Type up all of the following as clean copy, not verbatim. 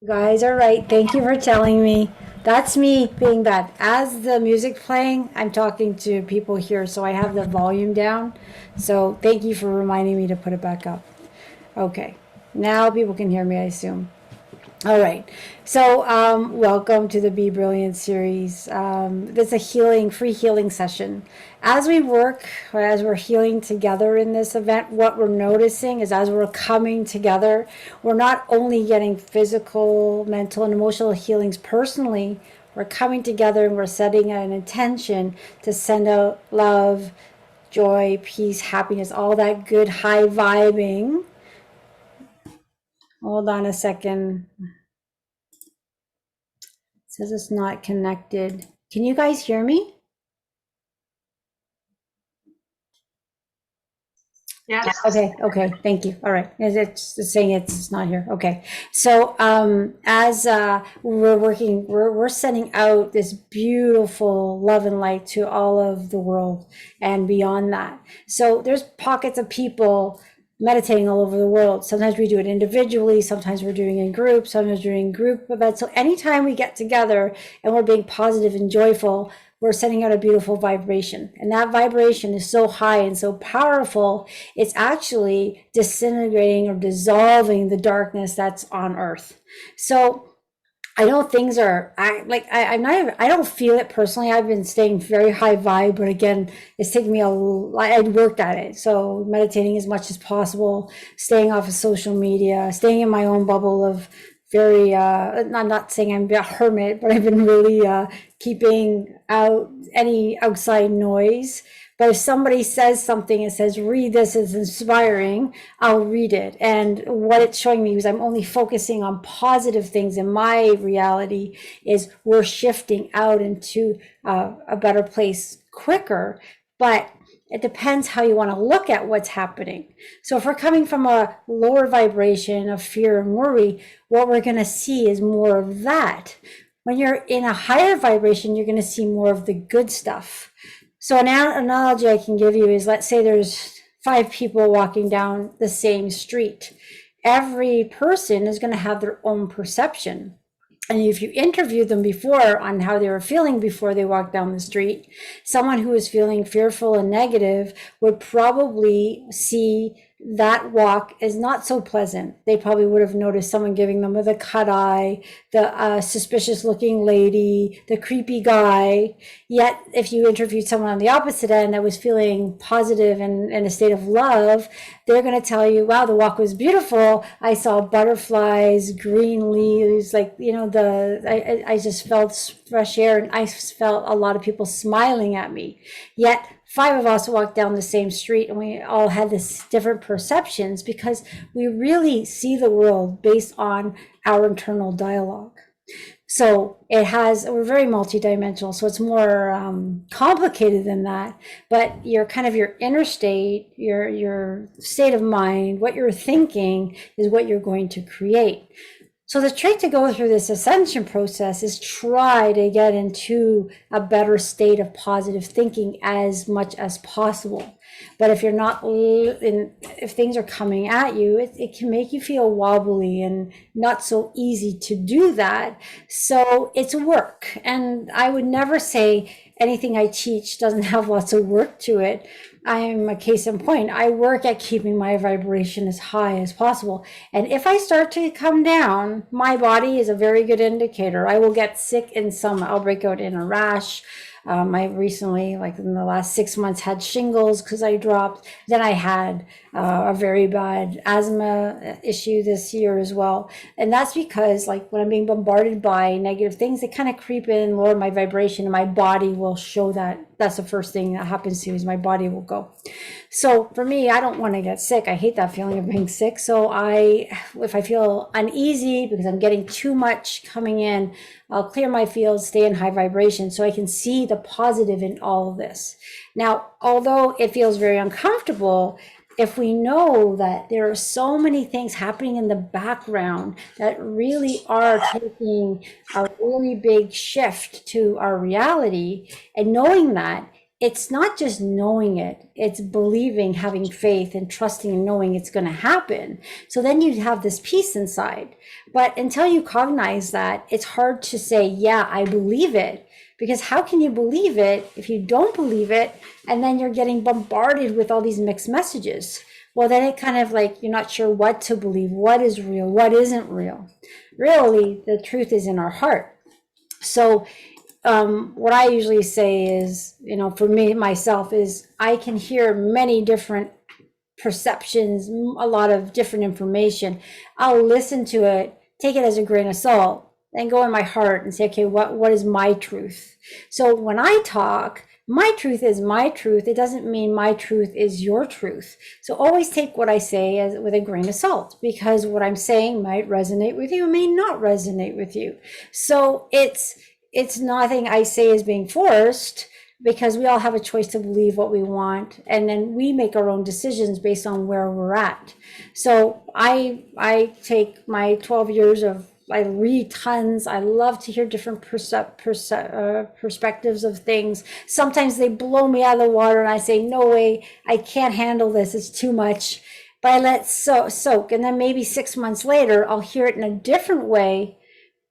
Guys are right. Thank you for telling me. That's me being bad. As the music playing, I'm talking to people here, so I have the volume down. So thank you for reminding me to put it back up. Okay. Now people can hear me, I assume. All right. So, welcome to the Be Brilliant series. It's a free healing session. As we work, or as we're healing together in this event, what we're noticing is as we're coming together, we're not only getting physical, mental, and emotional healings personally, we're coming together and we're setting an intention to send out love, joy, peace, happiness, all that good high vibing. Hold on a second. It says it's not connected. Can you guys hear me? Yes. Okay, thank you. All right. It's saying it's not here. Okay. So as we're working, we're sending out this beautiful love and light to all of the world and beyond that. So there's pockets of people meditating all over the world. Sometimes we do it individually, sometimes we're doing it in groups, sometimes we're doing group events. So anytime we get together and we're being positive and joyful, we're sending out a beautiful vibration. And that vibration is so high and so powerful, it's actually disintegrating or dissolving the darkness that's on earth. So I know things are, I'm not even, I don't feel it personally. I've been staying very high vibe, but again, it's taken me I'd worked at it. So meditating as much as possible, staying off of social media, staying in my own bubble of very, I'm not saying I'm a hermit, but I've been really keeping out any outside noise. But if somebody says something and says, read this, it's inspiring, I'll read it. And what it's showing me is I'm only focusing on positive things in my reality is we're shifting out into a better place quicker. But it depends how you want to look at what's happening. So if we're coming from a lower vibration of fear and worry, what we're going to see is more of that. When you're in a higher vibration, you're going to see more of the good stuff. So an analogy I can give you is, let's say there's 5 people walking down the same street. Every person is going to have their own perception. And if you interview them before on how they were feeling before they walked down the street, someone who was feeling fearful and negative would probably see that walk is not so pleasant. They probably would have noticed someone giving them with a cut eye, the suspicious looking lady, the creepy guy. Yet if you interviewed someone on the opposite end that was feeling positive and in a state of love, they're going to tell you, wow, the walk was beautiful. I saw butterflies, green leaves, I just felt fresh air, and I felt a lot of people smiling at me. Yet 5 of us walked down the same street and we all had this different perceptions because we really see the world based on our internal dialogue. So we're very multidimensional, so it's more complicated than that. But your inner state, your state of mind, what you're thinking is what you're going to create. So the trick to go through this ascension process is try to get into a better state of positive thinking as much as possible. But if you're not, if things are coming at you, it can make you feel wobbly and not so easy to do that. So it's work. And I would never say anything I teach doesn't have lots of work to it. I'm a case in point. I work at keeping my vibration as high as possible. And if I start to come down, my body is a very good indicator. I will get sick I'll break out in a rash. I recently, like in the last 6 months, had shingles because I dropped. Then I had a very bad asthma issue this year as well. And that's because, like, when I'm being bombarded by negative things, they kind of creep in, lower my vibration, and my body will show that. That's the first thing that happens to me, is my body will go. So for me, I don't want to get sick. I hate that feeling of being sick. So if I feel uneasy because I'm getting too much coming in, I'll clear my field, stay in high vibration so I can see the positive in all of this. Now, although it feels very uncomfortable, if we know that there are so many things happening in the background that really are taking a really big shift to our reality, and knowing that, it's not just knowing it, it's believing, having faith, and trusting and knowing it's going to happen. So then you have this peace inside. But until you cognize that, it's hard to say, yeah, I believe it. Because how can you believe it if you don't believe it, and then you're getting bombarded with all these mixed messages? Well, then it kind of like, you're not sure what to believe, what is real, what isn't real. Really, the truth is in our heart. So what I usually say is, for me, myself, is I can hear many different perceptions, a lot of different information. I'll listen to it, take it as a grain of salt, and go in my heart and say, okay, what is my truth? So when I talk, my truth is my truth. It doesn't mean my truth is your truth. So always take what I say with a grain of salt, because what I'm saying might resonate with you, may not resonate with you. So it's nothing I say is being forced, because we all have a choice to believe what we want, and then we make our own decisions based on where we're at. So I take my 12 years of, I read tons. I love to hear different perspectives of things. Sometimes they blow me out of the water and I say, no way, I can't handle this. It's too much. But I let it soak. And then maybe 6 months later, I'll hear it in a different way.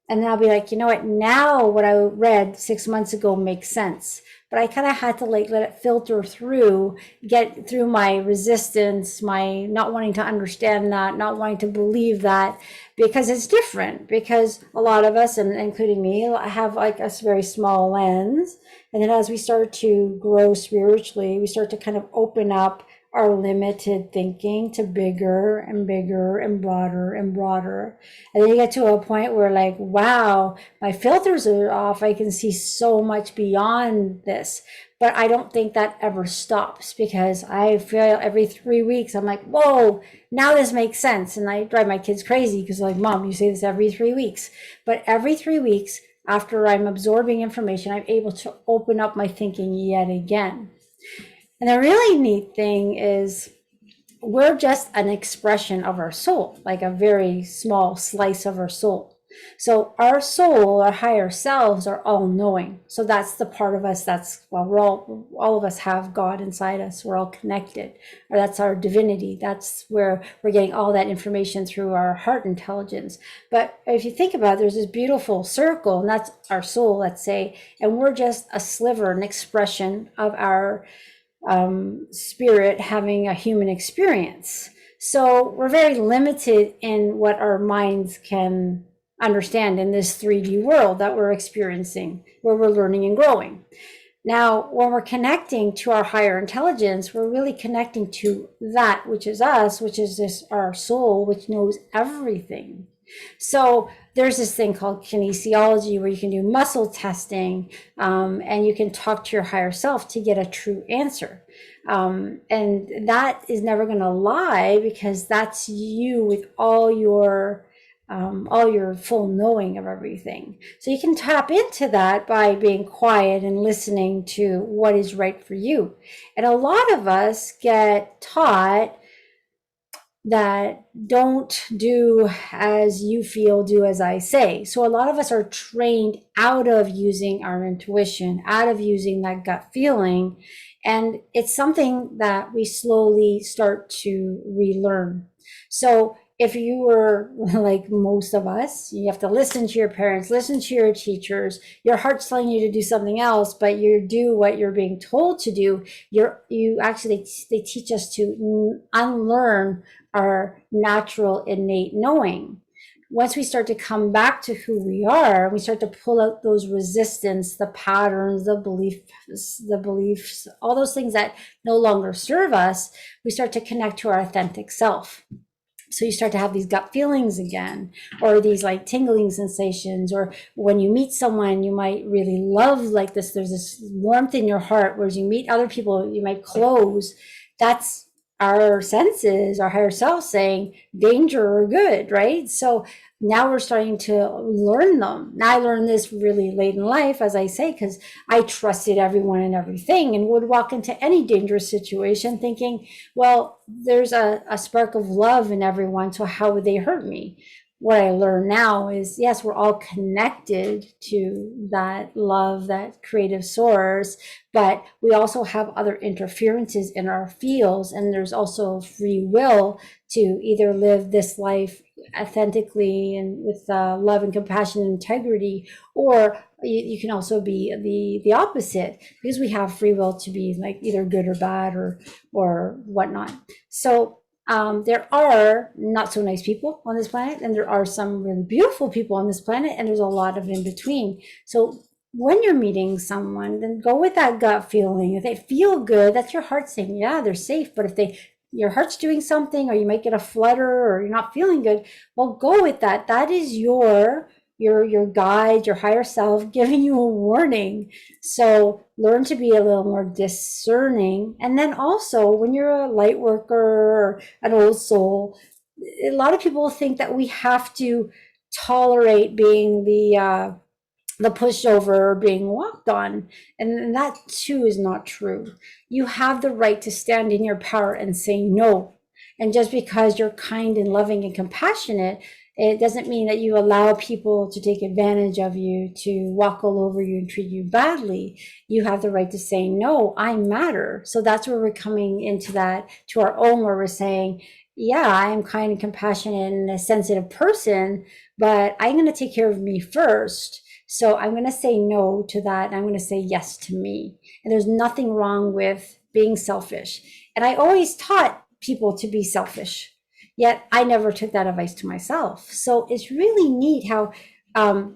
And then I'll be like, you know what? Now what I read 6 months ago makes sense. But I kind of had to let it filter through, get through my resistance, my not wanting to understand that, not wanting to believe that, because it's different. Because a lot of us, and including me, have like a very small lens. And then as we start to grow spiritually, we start to kind of open up our limited thinking to bigger and bigger and broader and broader. And then you get to a point where, like, wow, my filters are off. I can see so much beyond this. But I don't think that ever stops, because I feel every 3 weeks, I'm like, whoa, now this makes sense. And I drive my kids crazy because, like, Mom, you say this every 3 weeks. But every 3 weeks, after I'm absorbing information, I'm able to open up my thinking yet again. And the really neat thing is, we're just an expression of our soul, like a very small slice of our soul. So our soul, our higher selves, are all knowing. So that's the part of us we're all of us have God inside us. We're all connected, or that's our divinity. That's where we're getting all that information through our heart intelligence. But if you think about it, there's this beautiful circle, and that's our soul, let's say, and we're just a sliver, an expression of our spirit having a human experience. So we're very limited in what our minds can understand in this 3D world that we're experiencing, where we're learning and growing. Now, when we're connecting to our higher intelligence, we're really connecting to that which is us, which is our soul, which knows everything. So there's this thing called kinesiology, where you can do muscle testing, and you can talk to your higher self to get a true answer. And that is never going to lie, because that's you with all your all your full knowing of everything. So you can tap into that by being quiet and listening to what is right for you. And a lot of us get taught that don't do as you feel, do as I say. So a lot of us are trained out of using our intuition, out of using that gut feeling. And it's something that we slowly start to relearn. So if you were like most of us, you have to listen to your parents, listen to your teachers, your heart's telling you to do something else, but you do what you're being told to do. They teach us to unlearn our natural innate knowing. Once we start to come back to who we are, we start to pull out those resistance, the patterns, the beliefs, all those things that no longer serve us. We start to connect to our authentic self. So you start to have these gut feelings again, or these like tingling sensations, or when you meet someone you might really love, like this, there's this warmth in your heart, whereas you meet other people you might close. That's our senses, our higher self saying danger or good, right? So now we're starting to learn them. Now I learned this really late in life, as I say, because I trusted everyone and everything and would walk into any dangerous situation thinking, well, there's a spark of love in everyone, so how would they hurt me? What I learn now is, yes, we're all connected to that love, that creative source, but we also have other interferences in our fields, and there's also free will to either live this life authentically and with love and compassion and integrity, or you can also be the opposite, because we have free will to be like either good or bad or whatnot. So there are not so nice people on this planet, and there are some really beautiful people on this planet, and there's a lot of in between. So when you're meeting someone, then go with that gut feeling. If they feel good, that's your heart saying, yeah, they're safe. But if your heart's doing something, or you might get a flutter, or you're not feeling good, well, go with that. That is your guide, your higher self giving you a warning. So learn to be a little more discerning. And then also, when you're a light worker or an old soul, a lot of people think that we have to tolerate being the pushover being walked on. And that too is not true. You have the right to stand in your power and say no. And just because you're kind and loving and compassionate, it doesn't mean that you allow people to take advantage of you, to walk all over you and treat you badly. You have the right to say, no, I matter. So that's where we're coming into that, to our own, where we're saying, yeah, I am kind and compassionate and a sensitive person, but I'm going to take care of me first. So I'm going to say no to that. And I'm going to say yes to me. And there's nothing wrong with being selfish. And I always taught people to be selfish, yet I never took that advice to myself. So it's really neat how,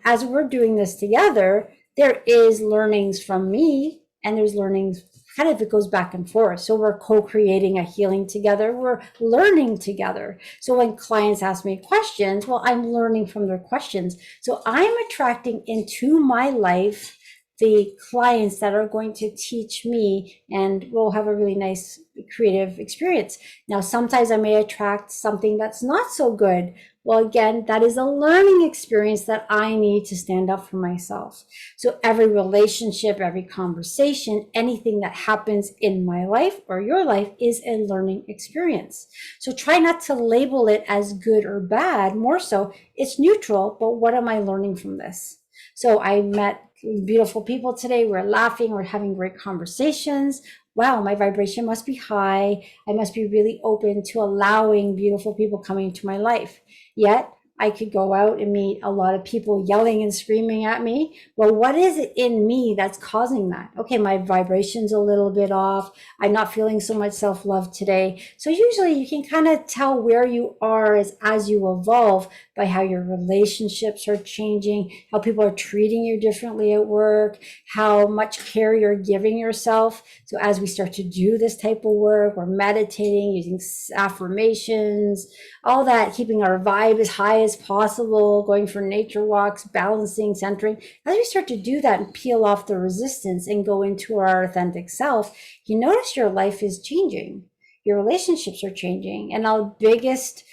as we're doing this together, there is learnings from me, and there's learnings kind of, it goes back and forth. So we're co-creating a healing together. We're learning together. So when clients ask me questions, well, I'm learning from their questions. So I'm attracting into my life the clients that are going to teach me, and we'll have a really nice creative experience. Now, sometimes I may attract something that's not so good. Well, again, that is a learning experience that I need to stand up for myself. So every relationship, every conversation, anything that happens in my life or your life is a learning experience. So try not to label it as good or bad. More so, it's neutral, but what am I learning from this? So I met beautiful people today. We're laughing, we're having great conversations. Wow, my vibration must be high. I must be really open to allowing beautiful people coming into my life. Yet I could go out and meet a lot of people yelling and screaming at me. Well, what is it in me that's causing that? Okay, my vibration's a little bit off. I'm not feeling so much self-love today. So usually you can kind of tell where you are as you evolve by how your relationships are changing, how people are treating you differently at work, how much care you're giving yourself. So as we start to do this type of work, we're meditating, using affirmations, all that, keeping our vibe as high as possible, going for nature walks, balancing, centering. As we start to do that and peel off the resistance and go into our authentic self, you notice your life is changing. Your relationships are changing. And our biggest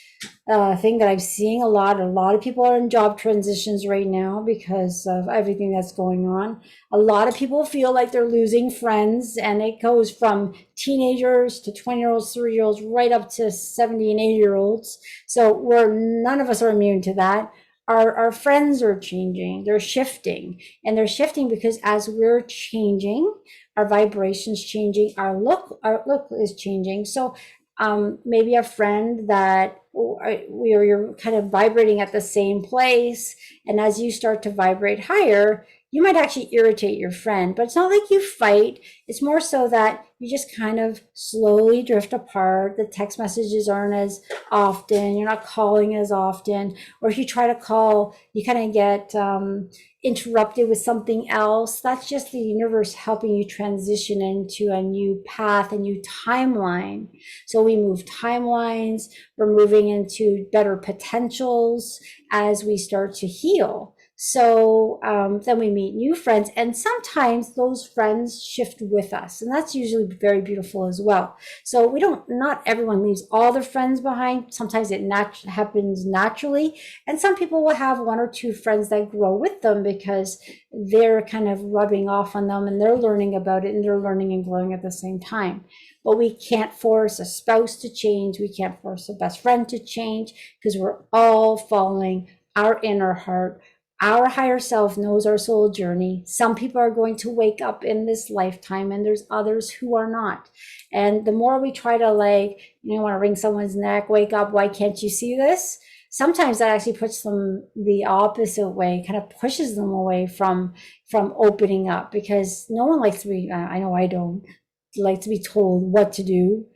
thing that I'm seeing a lot. A lot of people are in job transitions right now because of everything that's going on. A lot of people feel like they're losing friends, and it goes from teenagers to 20-year-olds, 30-year-olds, right up to 70 and 80-year-olds. So we're none of us are immune to that. Our friends are changing, they're shifting, and they're shifting because as we're changing, our vibrations changing, our look is changing. So maybe a friend that you're kind of vibrating at the same place, and as you start to vibrate higher, you might actually irritate your friend, but it's not like you fight. It's more so that you just kind of slowly drift apart. The text messages aren't as often, you're not calling as often, or if you try to call, you kind of get interrupted with something else. That's just the universe helping you transition into a new path, a new timeline. So we move timelines, we're moving into better potentials as we start to heal. So then we meet new friends, and sometimes those friends shift with us, and that's usually very beautiful as well. So we don't, not everyone leaves all their friends behind. Sometimes it happens naturally, and some people will have one or two friends that grow with them because they're kind of rubbing off on them, and they're learning about it, and they're learning and growing at the same time. But we can't force a spouse to change. We can't force a best friend to change because we're all following our inner heart. Our higher self knows our soul journey. Some people are going to wake up in this lifetime, and there's others who are not. And the more we try to, like, want to wring someone's neck, wake up, why can't you see this? Sometimes that actually puts them the opposite way, kind of pushes them away from opening up, because no one likes to be, I know I don't like to be told what to do.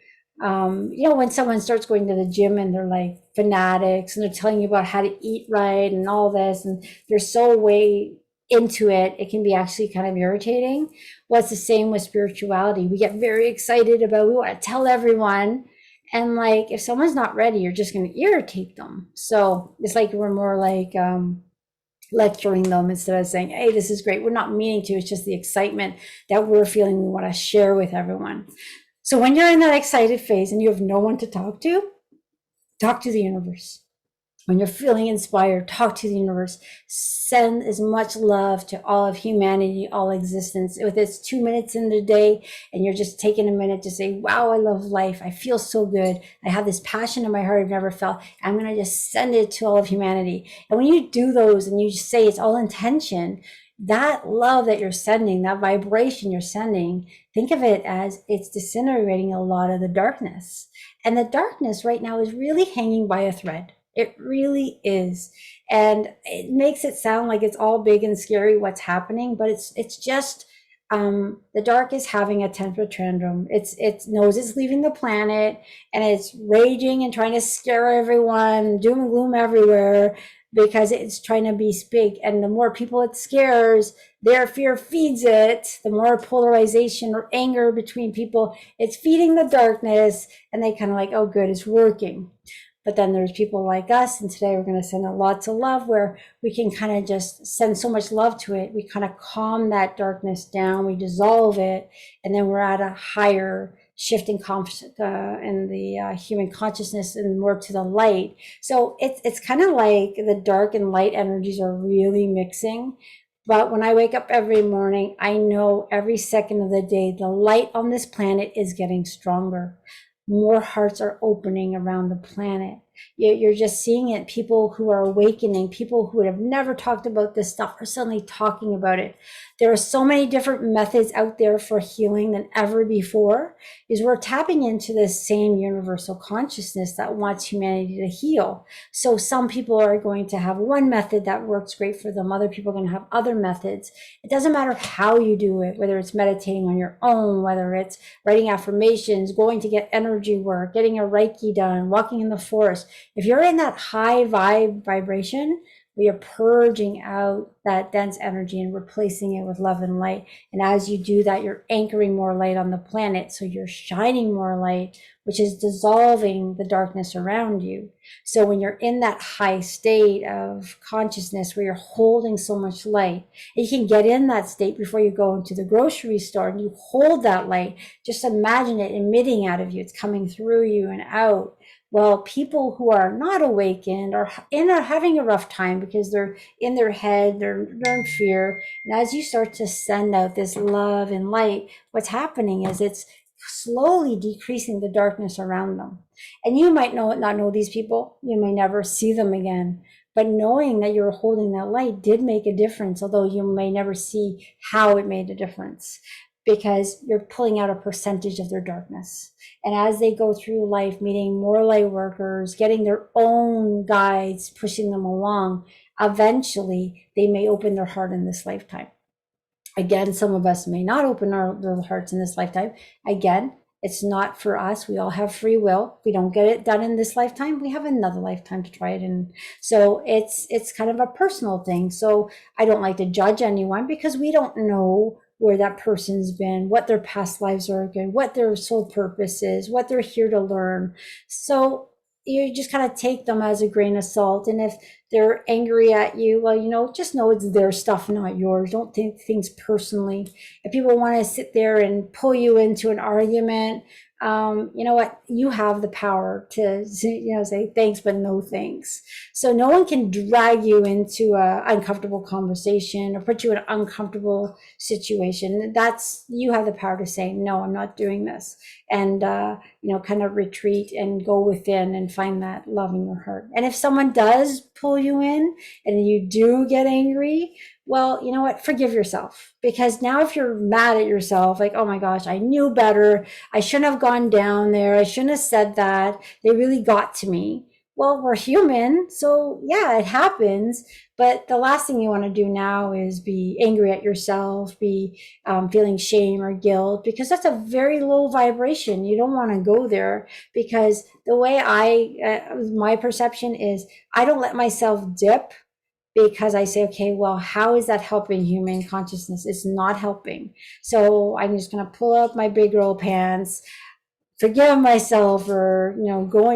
When someone starts going to the gym and they're like fanatics and they're telling you about how to eat right and all this, and they're so way into it, it can be actually kind of irritating. Well, it's the same with spirituality. We get very excited about, we want to tell everyone. And like, if someone's not ready, you're just going to irritate them. So it's like we're more like lecturing them instead of saying, hey, this is great. We're not meaning to, it's just the excitement that we're feeling we want to share with everyone. So when you're in that excited phase and you have no one to talk to the universe. When you're feeling inspired, talk to the universe. Send as much love to all of humanity, all existence. If it's 2 minutes in the day and you're just taking a minute to say, wow, I love life. I feel so good. I have this passion in my heart I've never felt. I'm going to just send it to all of humanity. And when you do those and you just say it's all intention, that love that you're sending, that vibration you're sending, think of it as it's disintegrating a lot of the darkness. And the darkness right now is really hanging by a thread. It really is. And it makes it sound like it's all big and scary what's happening, but it's just the dark is having a temper tantrum. It knows it's leaving the planet, and it's raging and trying to scare everyone, doom and gloom everywhere, because it's trying to be big. And the more people it scares, their fear feeds it. The more polarization or anger between people, it's feeding the darkness, and they kind of like, oh, good, it's working. But then there's people like us, and today we're going to send out lots of love, where we can kind of just send so much love to it. We kind of calm that darkness down, we dissolve it, and then we're at a higher shifting in the human consciousness and more to the light. So it's kind of like the dark and light energies are really mixing. But when I wake up every morning, I know every second of the day, the light on this planet is getting stronger. More hearts are opening around the planet. You're just seeing it. People who are awakening, people who would have never talked about this stuff are suddenly talking about it. There are so many different methods out there for healing than ever before, is we're tapping into this same universal consciousness that wants humanity to heal. So some people are going to have one method that works great for them. Other people are going to have other methods. It doesn't matter how you do it, whether it's meditating on your own, whether it's writing affirmations, going to get energy work, getting a Reiki done, walking in the forest. If you're in that high vibration, we are purging out that dense energy and replacing it with love and light. And as you do that, you're anchoring more light on the planet. So you're shining more light, which is dissolving the darkness around you. So when you're in that high state of consciousness where you're holding so much light, and you can get in that state before you go into the grocery store and you hold that light. Just imagine it emitting out of you. It's coming through you and out. Well, people who are not awakened are having a rough time because they're in their head, they're in fear. And as you start to send out this love and light, what's happening is it's slowly decreasing the darkness around them. And you might not know these people, you may never see them again. But knowing that you're holding that light did make a difference, although you may never see how it made a difference, because you're pulling out a percentage of their darkness. And as they go through life, meeting more light workers, getting their own guides, pushing them along, eventually they may open their heart in this lifetime. Again, some of us may not open their hearts in this lifetime. Again, it's not for us. We all have free will. If we don't get it done in this lifetime, we have another lifetime to try it in. So it's kind of a personal thing. So I don't like to judge anyone because we don't know where that person's been, what their past lives are again, what their soul purpose is, what they're here to learn. So you just kind of take them as a grain of salt. And if they're angry at you, well, just know it's their stuff, not yours. Don't take things personally. If people want to sit there and pull you into an argument, you know what? You have the power to, say thanks, but no thanks. So no one can drag you into an uncomfortable conversation or put you in an uncomfortable situation. You have the power to say, no, I'm not doing this. And, kind of retreat and go within and find that love in your heart. And if someone does pull you in and you do get angry, well, you know what? Forgive yourself, because now if you're mad at yourself, like, oh my gosh, I knew better. I shouldn't have gone down there. I shouldn't have said that. They really got to me. Well, we're human. So yeah, it happens. But the last thing you want to do now is be angry at yourself, be feeling shame or guilt, because that's a very low vibration. You don't want to go there, because the way my perception is, I don't let myself dip, because I say, okay, well, how is that helping human consciousness? It's not helping. So I'm just going to pull up my big girl pants, forgive myself for,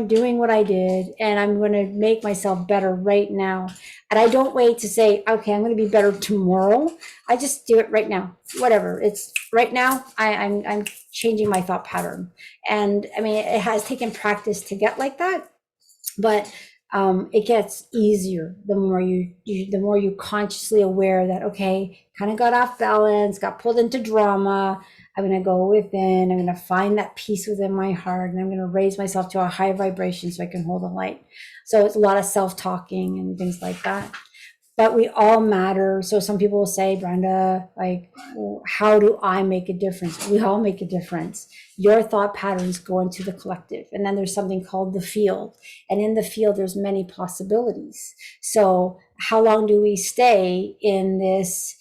doing what I did. And I'm going to make myself better right now. And I don't wait to say, okay, I'm going to be better tomorrow. I just do it right now. Whatever. It's right now. I'm changing my thought pattern. And I mean, it has taken practice to get like that, but it gets easier the more you consciously aware that, okay, kind of got off balance, got pulled into drama. I'm going to go within, I'm going to find that peace within my heart, and I'm going to raise myself to a high vibration so I can hold the light. So it's a lot of self-talking and things like that. But we all matter. So some people will say, Brenda, like, well, how do I make a difference? We all make a difference. Your thought patterns go into the collective. And then there's something called the field. And in the field, there's many possibilities. So how long do we stay in this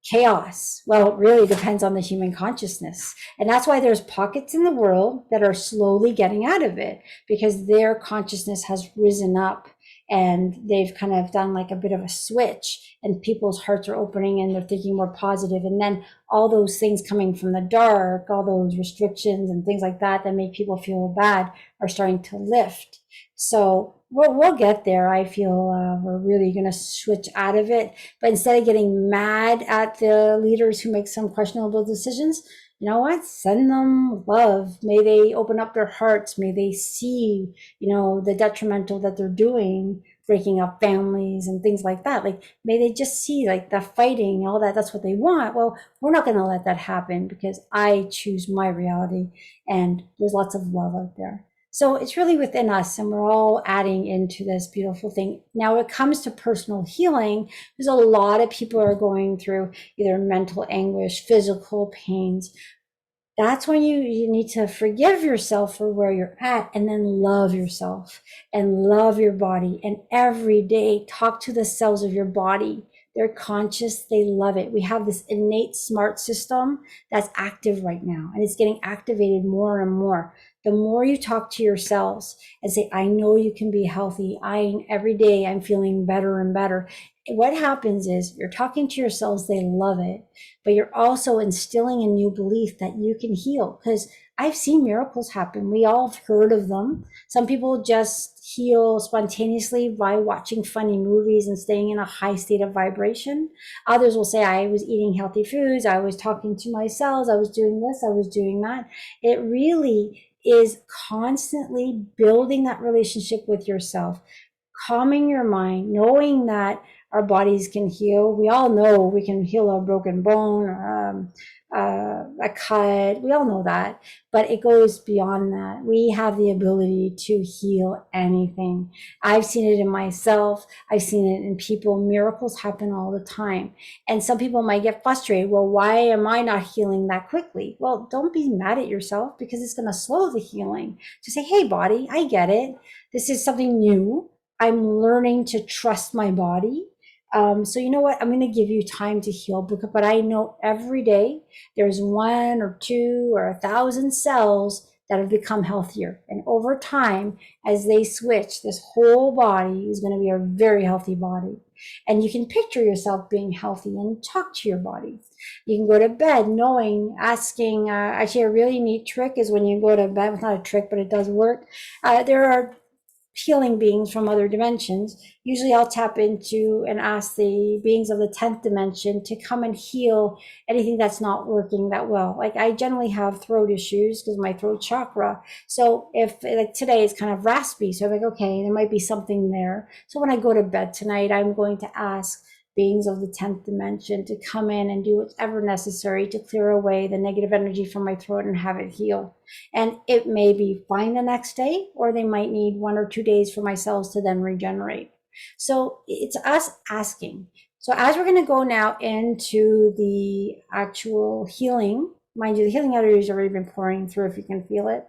chaos? Well, it really depends on the human consciousness. And that's why there's pockets in the world that are slowly getting out of it, because their consciousness has risen up and they've kind of done like a bit of a switch, and people's hearts are opening and they're thinking more positive. And then all those things coming from the dark, all those restrictions and things like that make people feel bad, are starting to lift. So we'll get there. I feel we're really going to switch out of it. But instead of getting mad at the leaders who make some questionable decisions, you know what? Send them love. May they open up their hearts. May they see, the detrimental that they're doing, breaking up families and things like that. Like, may they just see like the fighting, all that. That's what they want. Well, we're not going to let that happen, because I choose my reality, and there's lots of love out there. So it's really within us, and we're all adding into this beautiful thing. Now, when it comes to personal healing, there's a lot of people are going through either mental anguish, physical pains. That's when you need to forgive yourself for where you're at, and then love yourself and love your body. And every day, talk to the cells of your body. They're conscious. They love it. We have this innate smart system that's active right now, and it's getting activated more and more. The more you talk to your cells and say, I know you can be healthy. Every day I'm feeling better and better. What happens is you're talking to your cells. They love it, but you're also instilling a new belief that you can heal, because I've seen miracles happen. We all have heard of them. Some people just heal spontaneously by watching funny movies and staying in a high state of vibration. Others will say, I was eating healthy foods. I was talking to my cells. I was doing this. I was doing that. It really is constantly building that relationship with yourself, calming your mind, knowing that our bodies can heal. We all know we can heal a broken bone, a cut. We all know that, but it goes beyond that. We have the ability to heal anything. I've seen it in myself. I've seen it in people. Miracles happen all the time. And some people might get frustrated. Well, why am I not healing that quickly? Well, don't be mad at yourself, because it's going to slow the healing. To say, hey, body, I get it. This is something new. I'm learning to trust my body. So you know what? I'm going to give you time to heal, but I know every day there's 1 or 2 or 1,000 cells that have become healthier. And over time, as they switch, this whole body is going to be a very healthy body. And you can picture yourself being healthy and talk to your body. You can go to bed knowing, asking, actually a really neat trick is when you go to bed, it's not a trick, but it does work. There are healing beings from other dimensions. Usually I'll tap into and ask the beings of the 10th dimension to come and heal anything that's not working that well. Like I generally have throat issues because my throat chakra. So if like today is kind of raspy, so I'm like, okay, there might be something there. So when I go to bed tonight, I'm going to ask beings of the 10th dimension to come in and do whatever necessary to clear away the negative energy from my throat and have it heal. And it may be fine the next day, or they might need 1 or 2 days for my cells to then regenerate. So it's us asking. So as we're going to go now into the actual healing, mind you, the healing energy has already been pouring through if you can feel it.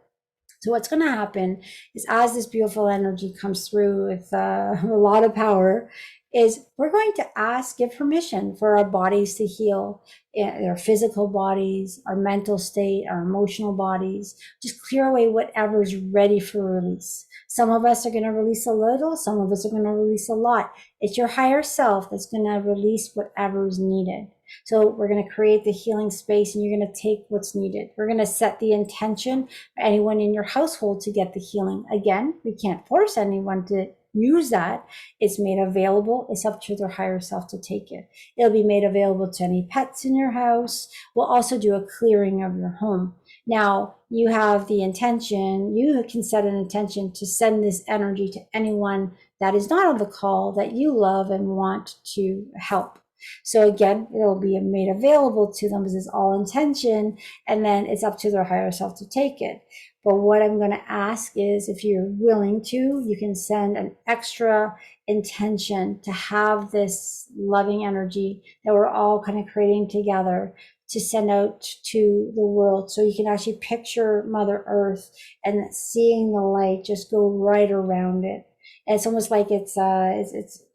So what's going to happen is as this beautiful energy comes through with a lot of power, is we're going to give permission for our bodies to heal, our physical bodies, our mental state, our emotional bodies. Just clear away whatever's ready for release. Some of us are going to release a little, some of us are going to release a lot. It's your higher self that's going to release whatever is needed. So we're going to create the healing space, and you're going to take what's needed. We're going to set the intention for anyone in your household to get the healing. Again, we can't force anyone to use that. It's made available. It's up to their higher self to take it. It'll be made available to any pets in your house. We'll also do a clearing of your home. Now, you have the intention, you can set an intention to send this energy to anyone that is not on the call that you love and want to help. So again, it'll be made available to them because it's all intention, and then it's up to their higher self to take it. But what I'm going to ask is, if you're willing to, you can send an extra intention to have this loving energy that we're all kind of creating together to send out to the world. So you can actually picture Mother Earth and seeing the light just go right around it. And it's almost like it's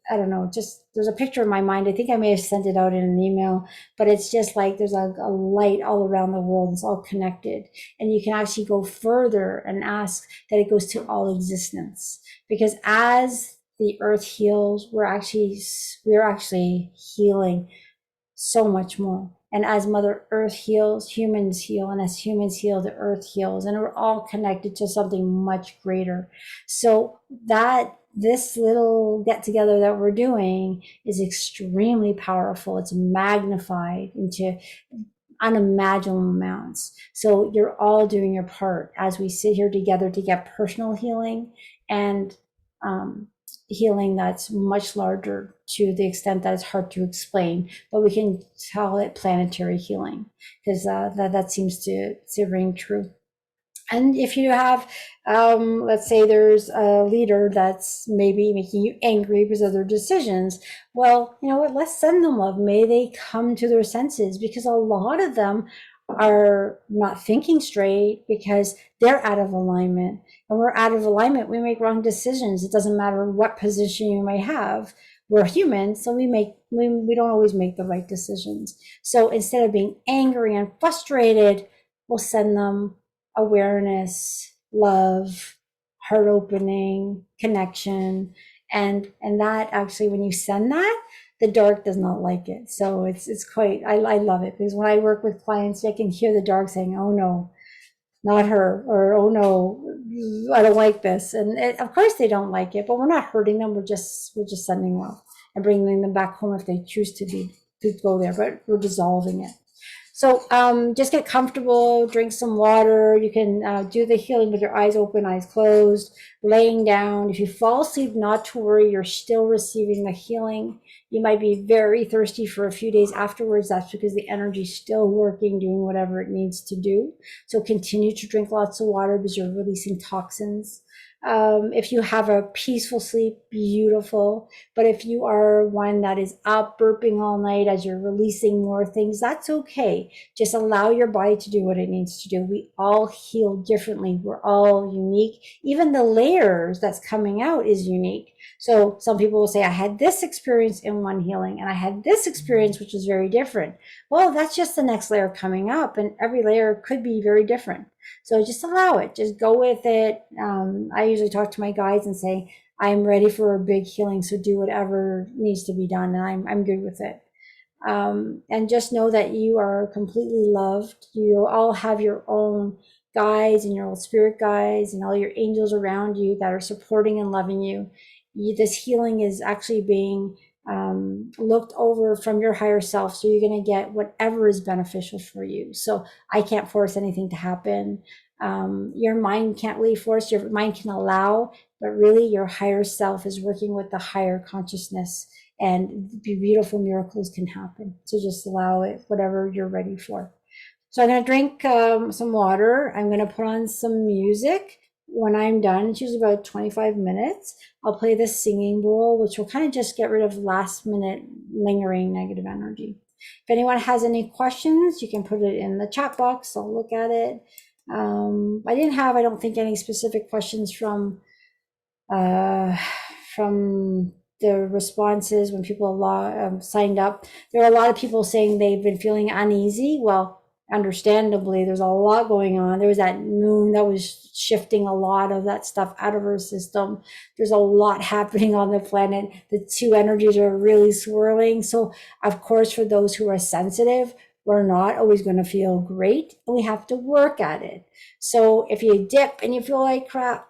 I don't know, just there's a picture in my mind. I think I may have sent it out in an email, but it's just like there's a light all around the world. It's all connected. And you can actually go further and ask that it goes to all existence. Because as the earth heals, we're actually healing so much more. And as Mother Earth heals, humans heal. And as humans heal, the earth heals. And we're all connected to something much greater. So this little get together that we're doing is extremely powerful. It's magnified into unimaginable amounts. So you're all doing your part as we sit here together to get personal healing and healing that's much larger, to the extent that it's hard to explain, but we can call it planetary healing, because that seems to ring true. And if you have, let's say there's a leader that's maybe making you angry because of their decisions, well, you know what, let's send them love. May they come to their senses, because a lot of them are not thinking straight because they're out of alignment. And we're out of alignment, we make wrong decisions. It doesn't matter what position you may have. We're human, so we don't always make the right decisions. So instead of being angry and frustrated, we'll send them awareness, love, heart opening, connection. And that actually, when you send that, the dark does not like it. So it's quite, I love it, because when I work with clients, I can hear the dark saying, oh no, not her, or oh no, I don't like this. And of course they don't like it, but we're not hurting them. We're just sending love and bringing them back home if they choose to go there, but we're dissolving it. So just get comfortable, drink some water. You can do the healing with your eyes open, eyes closed, laying down. If you fall asleep, not to worry, you're still receiving the healing. You might be very thirsty for a few days afterwards. That's because the energy's still working, doing whatever it needs to do. So continue to drink lots of water because you're releasing toxins. If you have a peaceful sleep, beautiful. But if you are one that is up burping all night as you're releasing more things, that's okay. Just allow your body to do what it needs to do. We all heal differently. We're all unique. Even the layers that's coming out is unique. So some people will say, I had this experience in one healing and I had this experience, which is very different. Well, that's just the next layer coming up, and every layer could be very different. So just allow it, just go with it. I usually talk to my guides and say, I'm ready for a big healing, so do whatever needs to be done, and I'm good with it. And just know that you are completely loved. You all have your own guides and your own spirit guides and all your angels around you that are supporting and loving you. This healing is actually being looked over from your higher self. So you're going to get whatever is beneficial for you. So I can't force anything to happen. Your mind can't really force, your mind can allow, but really your higher self is working with the higher consciousness, and beautiful miracles can happen. So just allow it, whatever you're ready for. So I'm going to drink some water. I'm going to put on some music. When I'm done, it's usually about 25 minutes. I'll play this singing bowl, which will kind of just get rid of last minute lingering negative energy. If anyone has any questions, you can put it in the chat box. I'll look at it. I don't think, any specific questions from the responses when people signed up. There are a lot of people saying they've been feeling uneasy. Well, understandably, there's a lot going on. There was that moon that was shifting a lot of that stuff out of our system. There's a lot happening on the planet. The two energies are really swirling. So, of course, for those who are sensitive, we're not always going to feel great, and we have to work at it. So if you dip and you feel like crap,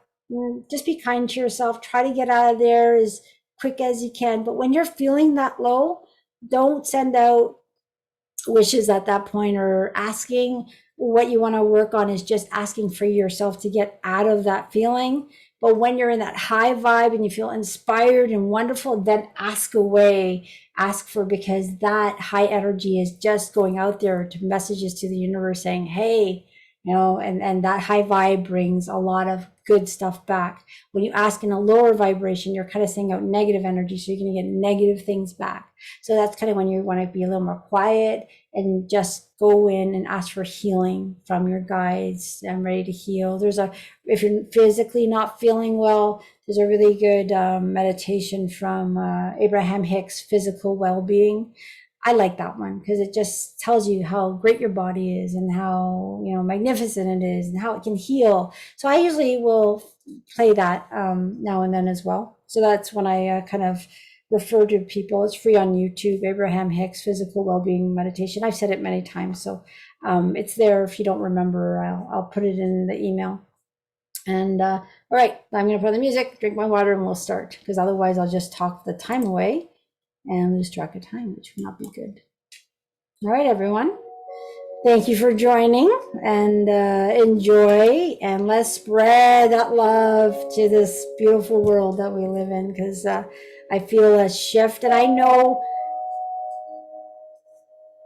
just be kind to yourself. Try to get out of there as quick as you can. But when you're feeling that low, don't send out wishes at that point or asking. What you want to work on is just asking for yourself to get out of that feeling. But when you're in that high vibe and you feel inspired and wonderful, then ask away, ask for, because that high energy is just going out there to messages to the universe saying, hey, and that high vibe brings a lot of good stuff back. When you ask in a lower vibration, you're kind of sending out negative energy, so you're going to get negative things back. So that's kind of when you want to be a little more quiet and just go in and ask for healing from your guides. I'm ready to heal. If you're physically not feeling well, there's a really good meditation from Abraham Hicks, Physical Well-Being. I like that one because it just tells you how great your body is and how magnificent it is and how it can heal. So I usually will play that now and then as well. So that's when I kind of refer to people. It's free on YouTube, Abraham Hicks Physical Wellbeing Meditation. I've said it many times, so it's there. If you don't remember, I'll put it in the email. And all right, I'm going to put on the music, drink my water, and we'll start, because otherwise I'll just talk the time away and lose track of time, which would not be good. All right, everyone. Thank you for joining, and enjoy, and let's spread that love to this beautiful world that we live in, because I feel a shift, and I know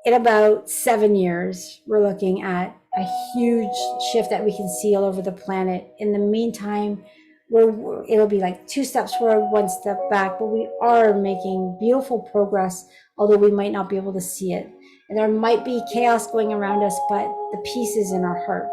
in about 7 years, we're looking at a huge shift that we can see all over the planet. In the meantime, it'll be like 2 steps forward, 1 step back, but we are making beautiful progress, although we might not be able to see it. And there might be chaos going around us, but the peace is in our heart.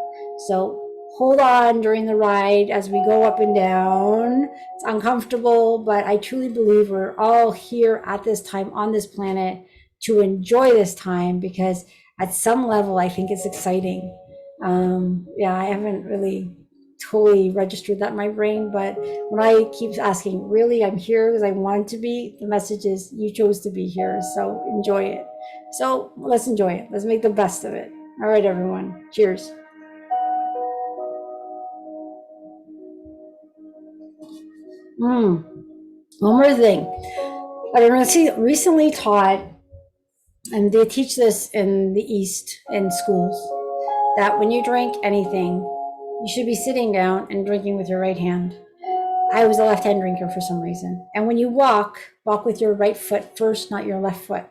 So hold on during the ride as we go up and down. It's uncomfortable, but I truly believe we're all here at this time on this planet to enjoy this time, because at some level, I think it's exciting. I haven't really totally registered that in my brain, but when I keep asking, really, I'm here because I wanted to be, the message is you chose to be here, so enjoy it. So let's enjoy it. Let's make the best of it. All right, everyone. Cheers. One more thing. What I recently taught and they teach this in the East in schools, that when you drink anything, you should be sitting down and drinking with your right hand. I was a left hand drinker for some reason. And when you walk, walk with your right foot first, not your left foot.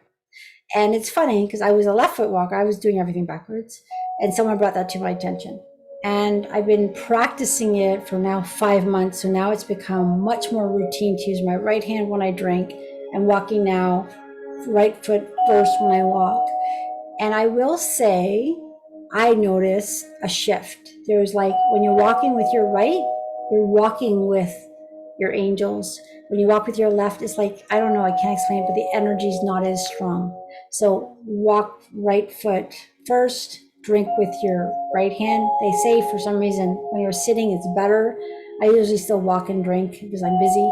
And it's funny because I was a left foot walker, I was doing everything backwards. And someone brought that to my attention. And I've been practicing it for now 5 months. So now it's become much more routine to use my right hand when I drink and walking now, right foot first when I walk. And I will say, I notice a shift. There's like when you're walking with your right, you're walking with your angels. When you walk with your left, it's like, I don't know, I can't explain it, but the energy is not as strong. So walk right foot first, drink with your right hand. They say for some reason when you're sitting, it's better. I usually still walk and drink because I'm busy.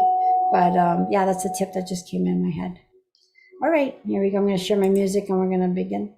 But yeah, that's a tip that just came in my head. All right, here we go. I'm going to share my music and we're going to begin.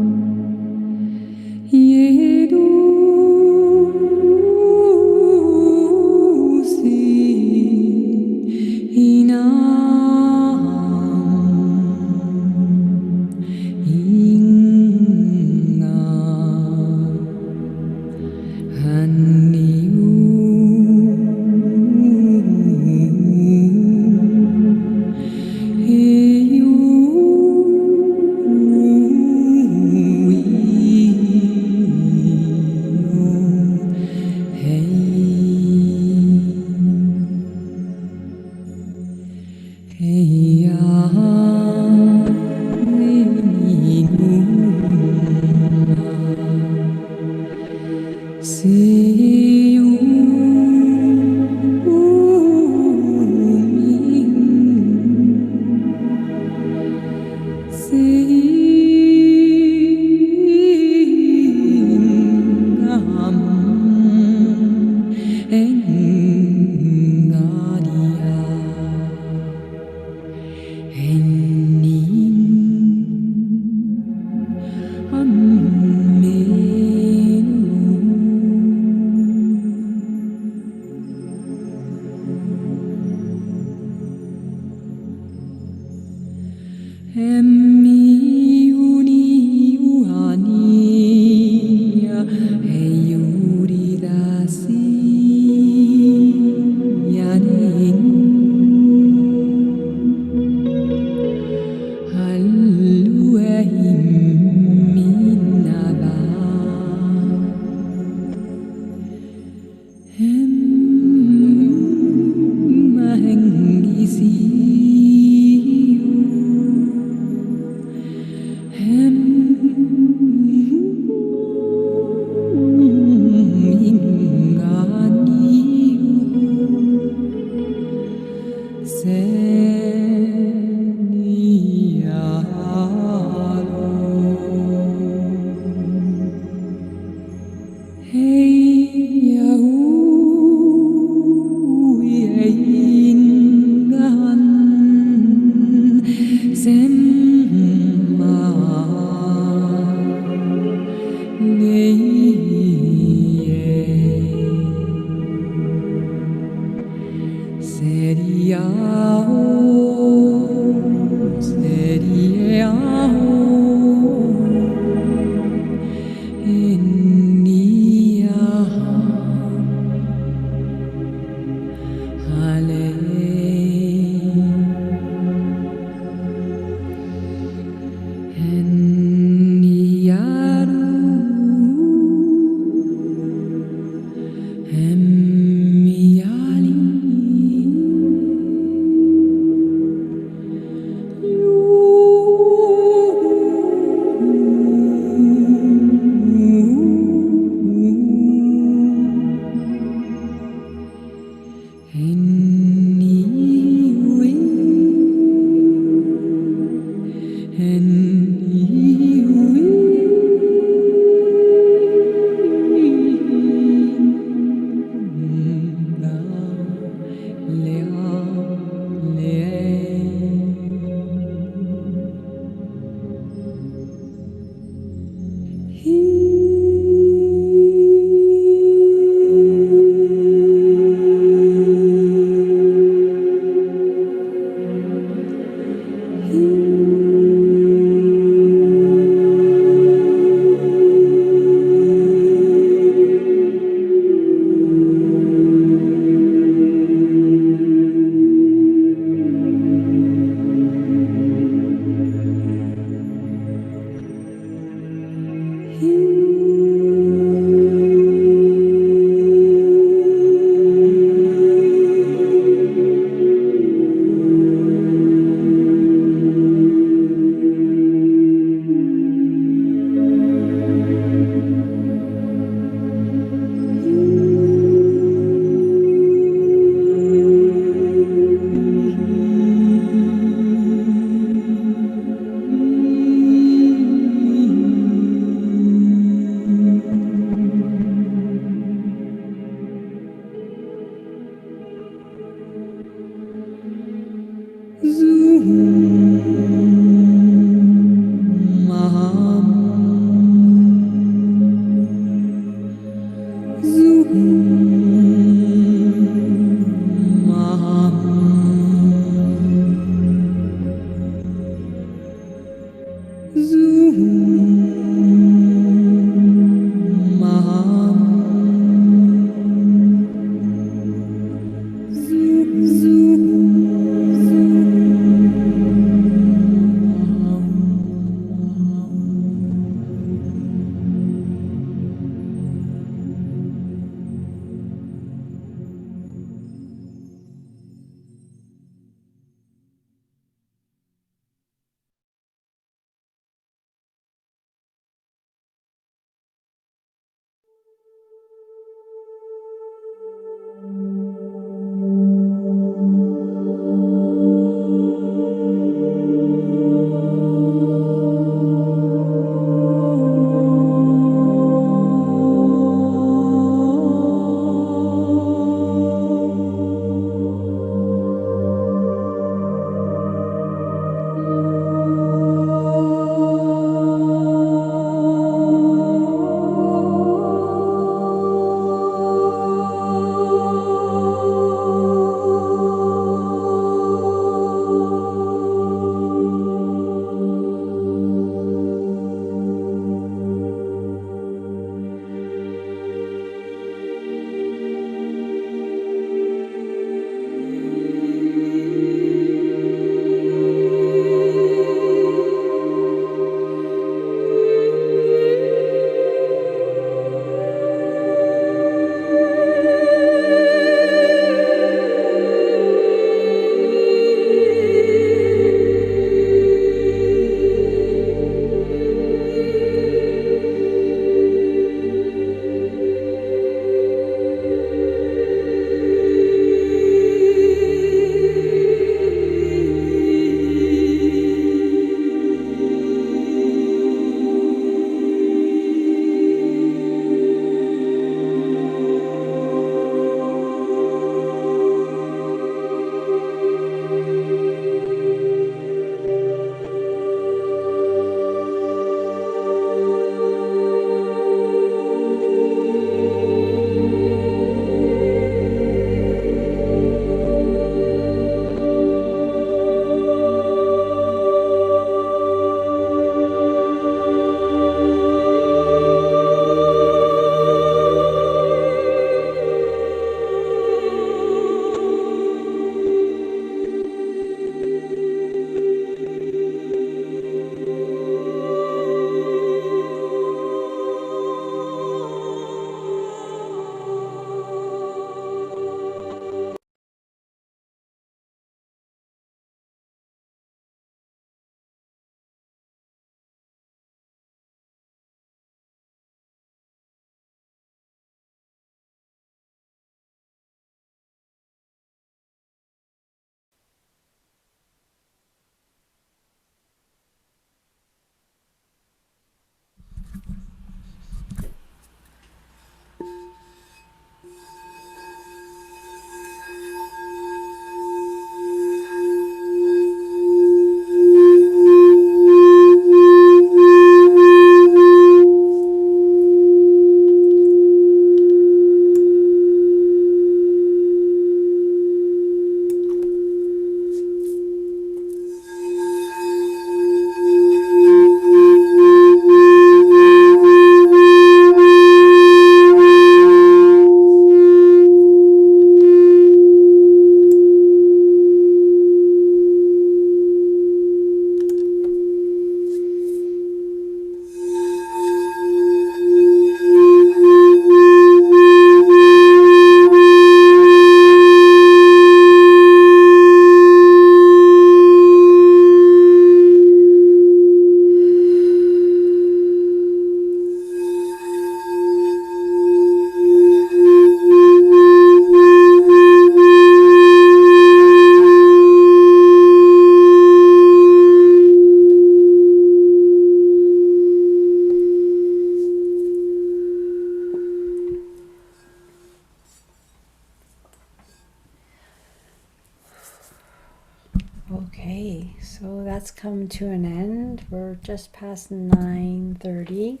that's come to an end. We're just past 9:30.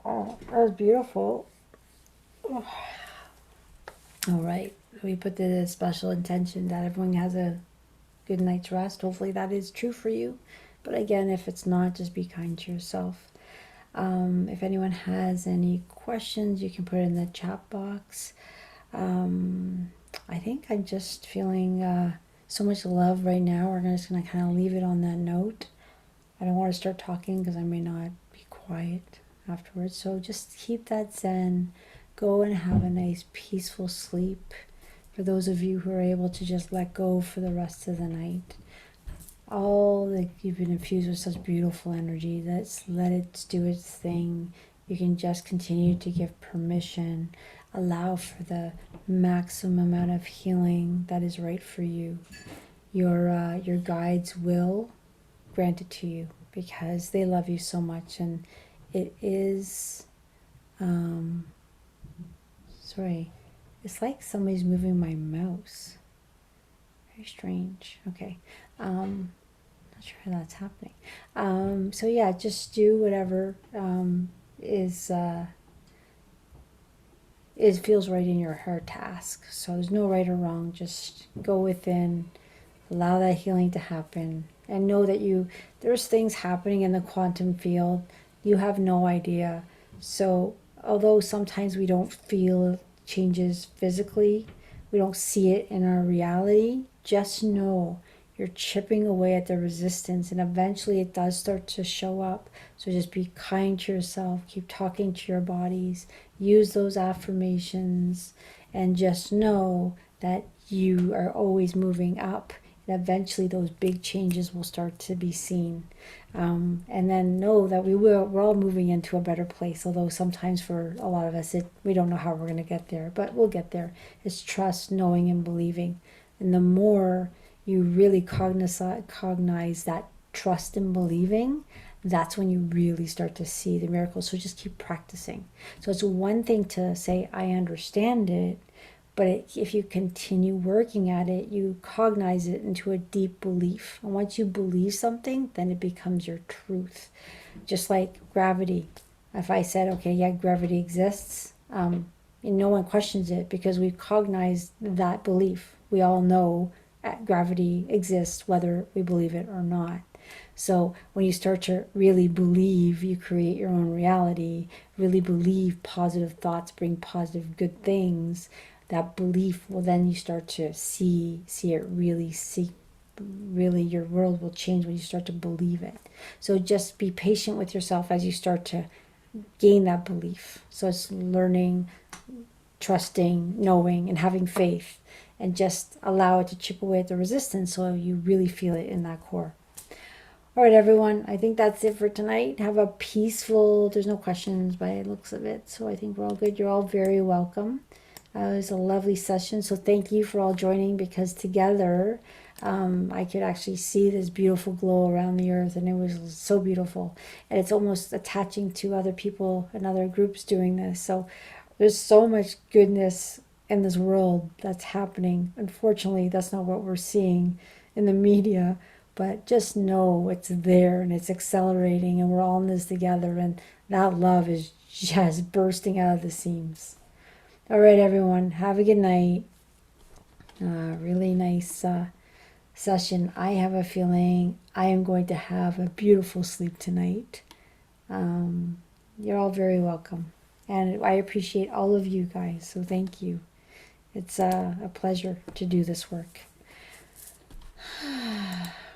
Oh, that was beautiful. Oh. All right. We put the special intention that everyone has a good night's rest. Hopefully that is true for you. But again, if it's not, just be kind to yourself. If anyone has any questions, you can put it in the chat box. I think I'm just feeling so much love right now. We're just going to kind of leave it on that note. I don't want to start talking because I may not be quiet afterwards. So just keep that zen. Go and have a nice peaceful sleep. For those of you who are able to just let go for the rest of the night. You've been infused with such beautiful energy. Let's let it do its thing. You can just continue to give permission. Allow for the maximum amount of healing that is right for you. Your guides will grant it to you because they love you so much, and it is sorry, it's like somebody's moving my mouse. Very strange. Okay. Not sure how that's happening. So yeah, just do whatever feels right in your heart task. So there's no right or wrong. Just go within, allow that healing to happen, and know that there's things happening in the quantum field. You have no idea. So although sometimes we don't feel changes physically, we don't see it in our reality, just know you're chipping away at the resistance, and eventually it does start to show up. So just be kind to yourself, keep talking to your bodies, use those affirmations, and just know that you are always moving up. And eventually those big changes will start to be seen. And then know that we're all moving into a better place, although sometimes for a lot of us, we don't know how we're going to get there, but we'll get there. It's trust, knowing, and believing. And the more you really cognize that trust and believing, that's when you really start to see the miracles. So just keep practicing. So it's one thing to say, I understand it, but if you continue working at it, you cognize it into a deep belief. And once you believe something, then it becomes your truth. Just like gravity. If I said, okay, yeah, gravity exists, and no one questions it because we've cognized that belief. We all know gravity exists whether we believe it or not. So when you start to really believe, you create your own reality. Really believe positive thoughts bring positive good things. That belief will then you start to see it really your world will change when you start to believe it. So just be patient with yourself as you start to gain that belief. So it's learning, trusting, knowing, and having faith, and just allow it to chip away at the resistance so you really feel it in that core. All right, everyone, I think that's it for tonight. Have a peaceful, there's no questions by the looks of it, so I think we're all good. You're all very welcome. It was a lovely session, so thank you for all joining, because together I could actually see this beautiful glow around the earth, and it was so beautiful. And it's almost attaching to other people and other groups doing this. So there's so much goodness in this world that's happening. Unfortunately, that's not what we're seeing in the media, but just know it's there and it's accelerating, and we're all in this together, and that love is just bursting out of the seams. All right, everyone, have a good night. Really nice session. I have a feeling I am going to have a beautiful sleep tonight. You're all very welcome. And I appreciate all of you guys, so thank you. It's a pleasure to do this work.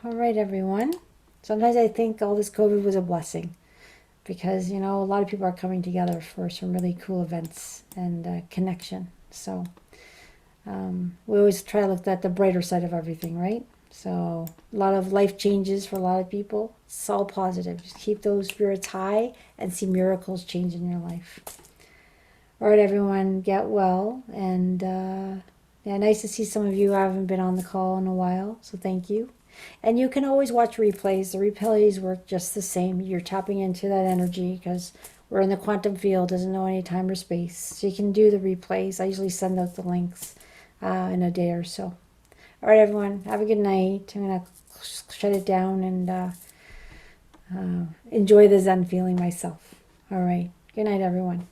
All right, everyone. Sometimes I think all this COVID was a blessing, because, a lot of people are coming together for some really cool events and connection. So we always try to look at the brighter side of everything, right? So a lot of life changes for a lot of people. It's all positive. Just keep those spirits high and see miracles change in your life. All right, everyone, get well. And yeah, nice to see some of you who haven't been on the call in a while, so thank you. And you can always watch replays. The replays work just the same. You're tapping into that energy because we're in the quantum field, doesn't know any time or space. So you can do the replays. I usually send out the links in a day or so. All right, everyone. Have a good night. I'm gonna shut it down and enjoy the Zen feeling myself. All right. Good night, everyone.